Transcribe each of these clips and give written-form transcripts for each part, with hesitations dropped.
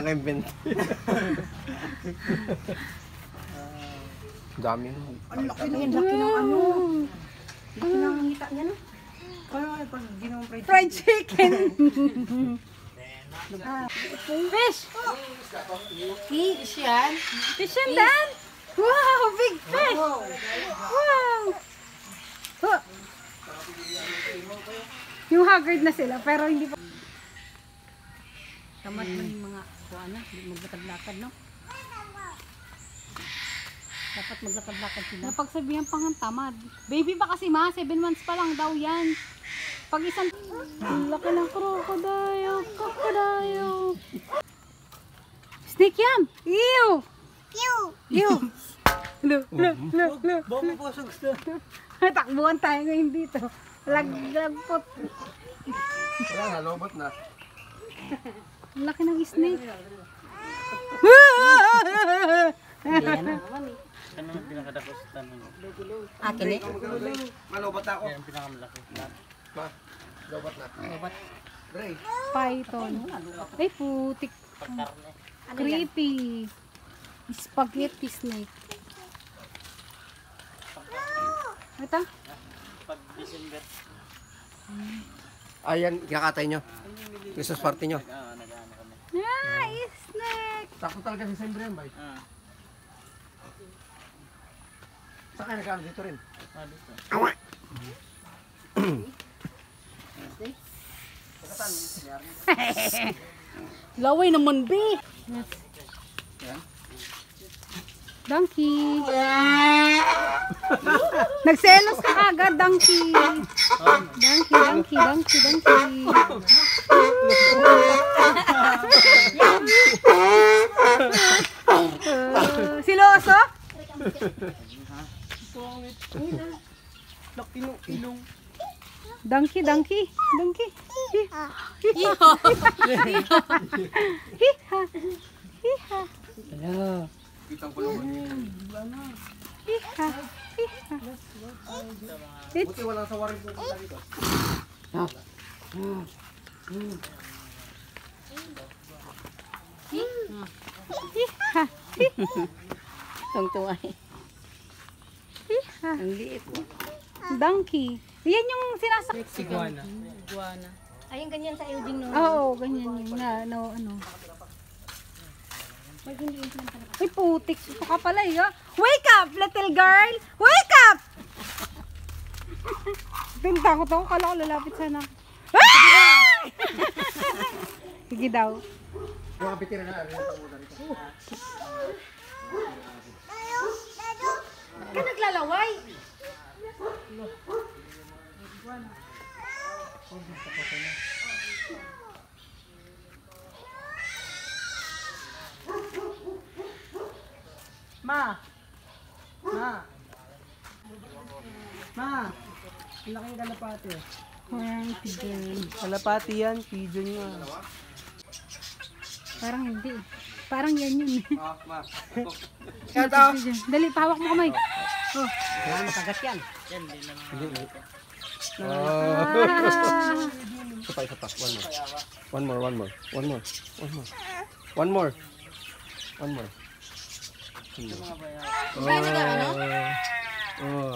naka-invent. Dami na. Ang laki ng ano. Laki ng hita niya, no? Kaya pag ginawang fried chicken. Fish! Fish yan? Fish yan, Dan? Wow, big fish! Wow! Huh. Yung haggard na sila, pero hindi pa. Tamad mo yung mga kuha na, maglakad-lakad, no? Dapat maglakad-lakad sila. Napagsabihan pang ang tamad. Baby pa kasi ma, 7 months pa lang daw yan. Pag isang... Ang laki ng crocodile. Snake yan! Ew! Ew! Look. Baka po sa gusto. Takbuhan tayo ngayon dito. Lagpot. Wala na, lobot na. Ang laki ng snake. Ayan na. Ano yung pinakadakos tanong? Akin eh. Malobot na ako. Yan ang pinakamalaki. Ma, lobot na. Dre. Python. Ay, putik. Pagkarne. Creepy. Spaghetti snake. Ito? Pag December. Ayan, kinakatay nyo. Christmas party nyo. Nag-ano kami. Ah, snake. Sakto talaga sa December yan, bay. Saan kayo nagkano dito rin? Dito. Awa! Laway naman, be. Donkey. Nagselos ka agad, donkey. Donkey. Siloso? Ilong. Donkey. Hello. Kitang ko naman. Buti walang sawarin po dito. Tungtuwa eh. Ang liit mo. Donkey. Yan yung sinasakit. Iguana. Ayun, ganyan sa Eugene, no? Oo, ganyan yung ano. Ay, putik. Ito ka pala eh. Oh. Wake up, little girl! Wake up! Tinta ko to. Kala ko lalapit sana. Ah! Sige daw. Mga bitira na rin ang muna rito. Ka naglalaway? Ma, ang laking kalapati. Parang pigeon. Kalapati yan, pigeon nga. Parang hindi. Parang yan yun. Ma. Pigeon. Dali, pahawak mo kamay. Oh. Kailangan makagat yan. Yan, hindi lang. Isa pa. One more.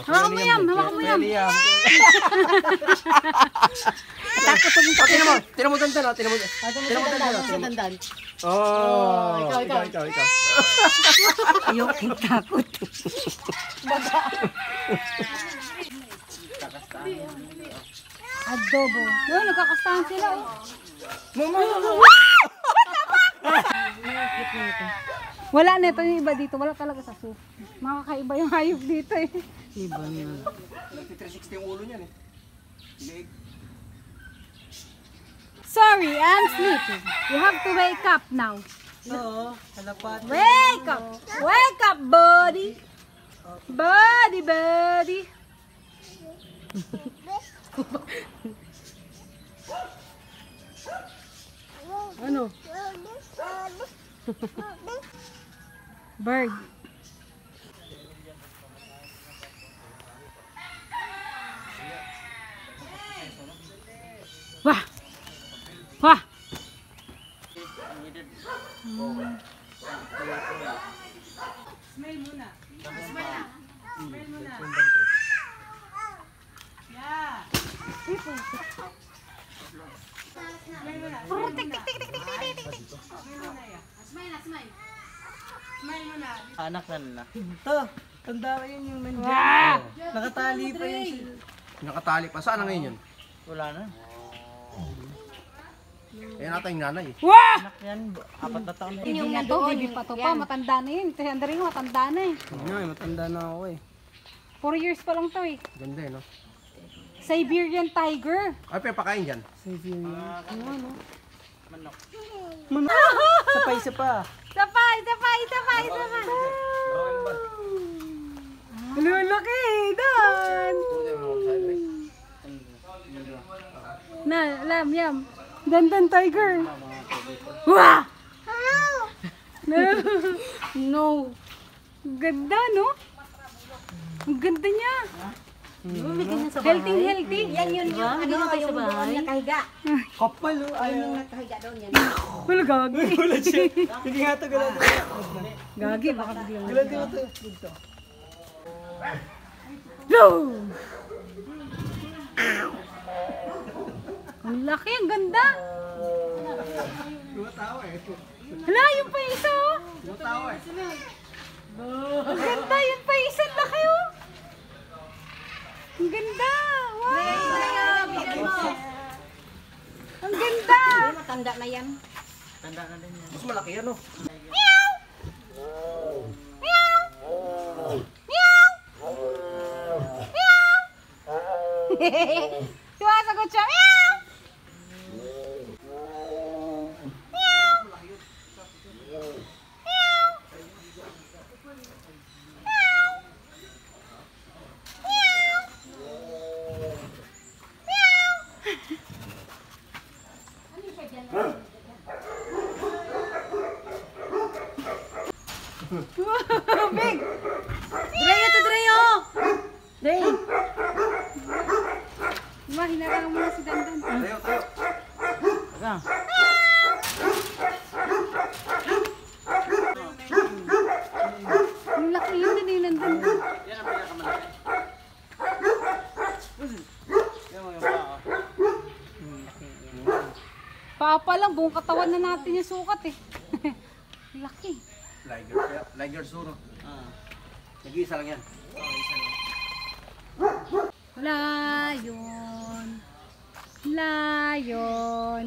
Hawakan mo yan. Tira mo dandan. Oh, ikaw. Ayoko takot. Adobo. No, nagkakastahan sila. Wala na ito yung iba dito. Wala talaga sa soup. Makakaiba yung hayop dito eh. Iba nga. 360 yung ulo niyan eh. Liig. Sorry, I'm sleeping. You have to wake up now. Oo, kalapati. Wake up! Wake up, buddy! Buddy! Ano? Bird. Wah! Smile muna. Smile na. Smile muna. Yeah. Smile muna. Tik, tik, tik, tik, tik, tik, tik, tik. Smile muna, yeah. Smile na, smile. Smile muna. Anak na. Ito, tanda ko yun yung nandiyan. Nakatali pa yun sila. Nakatali pa. Saan na ngayon yun? Wala na. Eh, nata yung nanay eh. Anak yan. 4 na taon na. Hindi na to, baby pa to pa. Matanda na yun. Kasi andari nga, matanda na eh. Matanda na ako eh. 4 years pa lang to eh. Ganda eh, no? Siberian tiger. Ay, pinapakain dyan. Manok. Sapay isa pa. Sapay, sapay, sapay, sapay. Lulaki, Dan. Na, lam, yam. Dandan tiger. Wah! No. Ganda, no? Ang ganda niya. Healthy, healthy. Yan yun yung kanina pa yung doon nakahiga. Kapal oh. Ayun yung nakahiga doon yan. Wala, gagi. Sige nga ito, galad. Gagi, baka biglang. Galad mo ito. Dito. Go! Ang laki, ang ganda. Tumatawa eh. Hala, yung pa isa, oh. Tumatawa eh. Ang ganda, yun pa isa, ang laki, oh. Ang ganda. Wow. Ang ganda. Matanda na yan. Tanda na din yan. Mas malaki yan, no? Sumasagot siya. Meow! Big! Dreyo to Dreyo! Dreyo! Diba, hinarangan mo na si Dandan. Tayo, tayo. Aga. Ang laki yun, nanilandan. Yan ang pinakamalaki. Yan mo yung paa. Papa lang, buong katawan na natin yung sukat eh. Laki. Liger Zoro. Ah. Nag-iisa lang yan. Layon. Layon.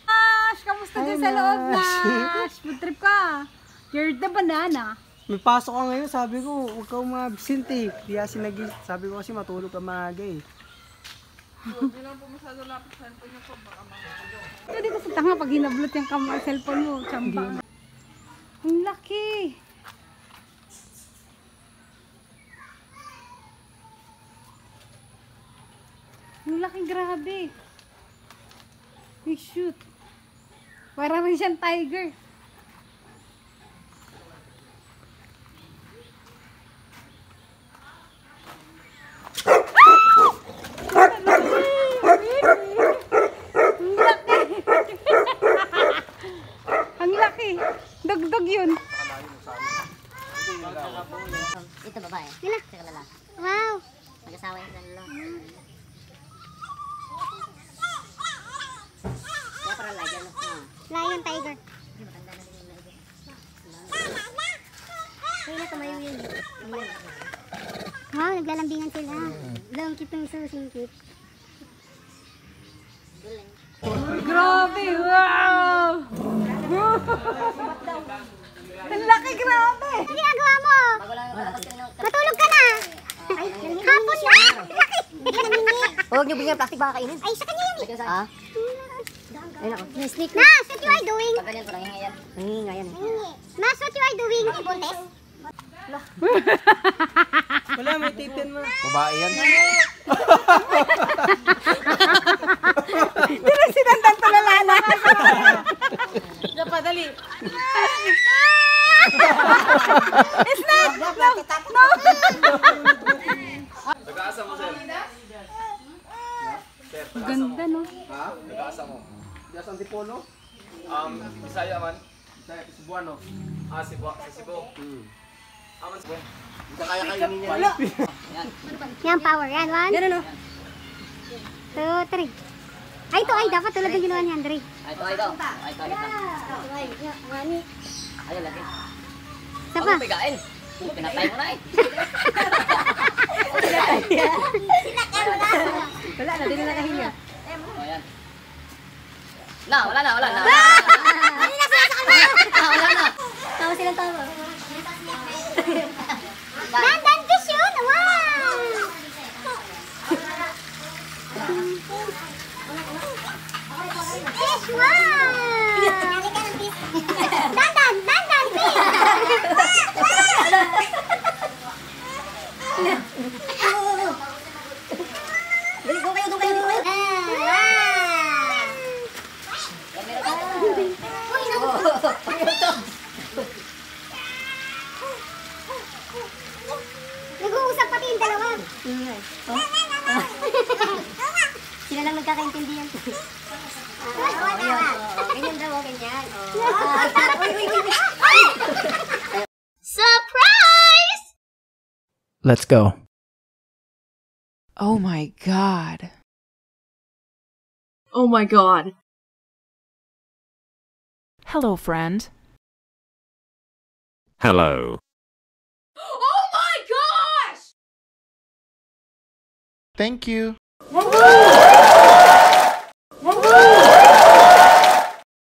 Nash! Kamusta din sa loob, Nash? Food trip ka. You're the banana. May pasok ka ngayon, sabi ko, huwag ka umabsent eh. Kaya sabi ko kasi matulog ka maaga eh. Ito dito sa tanga pag hinablot yung cellphone mo, tsamba. Ang laki. Ang laki, grabe. Ay, shoot. Para rin siyang tiger. Ang laki. Dagdag yun. Ito babae. Nila. Saka lalaki. Wow. Mag-asawa yung dalawa. Kaya para lion. Lion tiger. Kaya na tumayo yun. Wow, naglalambingan sila. Lang kitang susingkit. Grabe. Wow. Ang laki, grabe. Ano ginagawa mo? Matulog ka na. Ay, hapon na. Laki. Huwag niyo bigyan plastic baka kainin. Ay, sa kanya yan eh. Ah? Ay, nako. Sneak na. Nas, what you are doing? Pagkanyan po, nangingayan. Nangingayan. Nas, what you are doing? Buntes? Wala, may tape yan mo. Babae yan. Pero si Dandan talalala. Napadali. It's not. No. Nag-aasa mo, sir. Ganda, no? Ha? Nag-aasa mo. Diyan sa Antipolo? Bisaya man. Bisaya, Cebuano. Cebu. Sa Cebu. Aman Cebu. Hindi kaya kainin niya. Wala. Yan, power. Yan, 1, 2, 3. Ay, ito ay dapat tulad ng ginawa ni Andre. Ito. Ayun, lagi. Isa pa. Pigain. Pinatay mo na eh. Wala na, din na nakahinga. O, yan. Wala na. Wala na. Tawa silang tawa. Dandan fish yun! Wow! Fish! Wow! Dandan fish! Doon kayo. Nag-uusap pati yung dalawa. Sila lang nagkakaintindihan. Ganyan daw, ganyan. Surprise! Let's go. Oh my god. Oh my god. Hello, friend. Hello. Oh my gosh! Thank you. Woo!